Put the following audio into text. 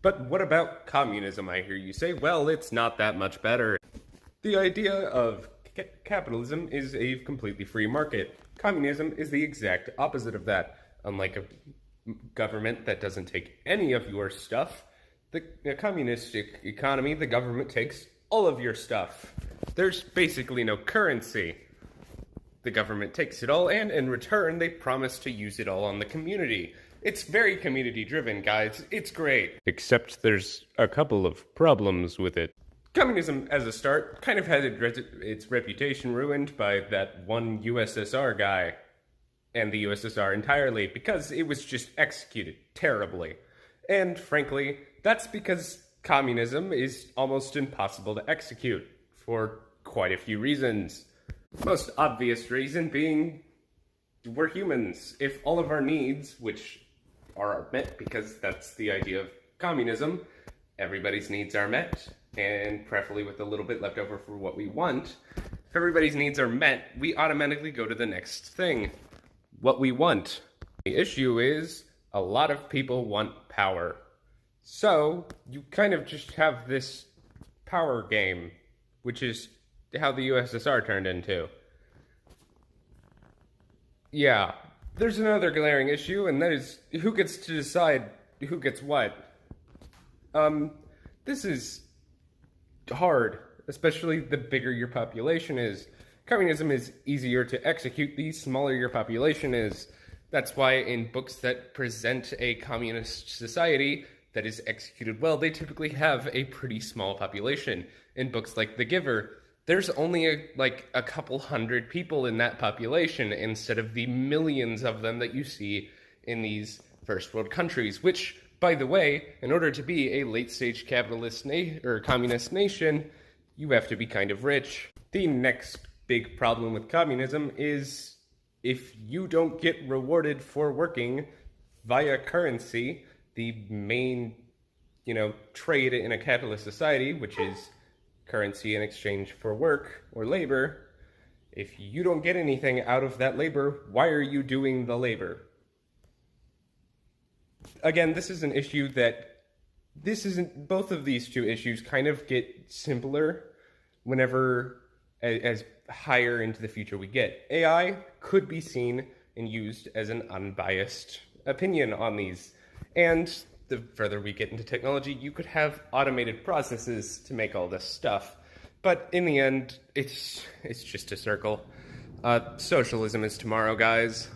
But what about communism, I hear you say? Well, it's not that much better. The idea of capitalism is a completely free market. Communism is the exact opposite of that. Unlike a government that doesn't take any of your stuff, the communistic economy, the government takes all of your stuff. There's basically no currency. The government takes it all, and in return, they promise to use it all on the community. It's very community-driven, guys. It's great. Except there's a couple of problems with it. Communism, as a start, kind of had its reputation ruined by that one USSR guy, and the USSR entirely, because it was just executed terribly. And frankly, that's because communism is almost impossible to execute, for quite a few reasons. Most obvious reason being, we're humans. If all of our needs, which are met because that's the idea of communism, everybody's needs are met, and preferably with a little bit left over for what we want. If everybody's needs are met, we automatically go to the next thing, what we want. The issue is, a lot of people want power. So, you kind of just have this power game, which is how the USSR turned into. Yeah, there's another glaring issue, and that is who gets to decide who gets what. This is hard, especially the bigger your population is. Communism is easier to execute the smaller your population is. That's why in books that present a communist society that is executed well, they typically have a pretty small population. In books like The Giver, there's only a couple hundred people in that population instead of the millions of them that you see in these first world countries, which, by the way, in order to be a late-stage capitalist or communist nation, you have to be kind of rich. The next big problem with communism is if you don't get rewarded for working via currency, the main, trade in a capitalist society, which is currency in exchange for work or labor, if you don't get anything out of that labor, why are you doing the labor? Again, this is an issue both of these two issues kind of get simpler whenever as higher into the future we get. AI could be seen and used as an unbiased opinion on these. And the further we get into technology, you could have automated processes to make all this stuff. But in the end, it's just a circle. Socialism is tomorrow, guys.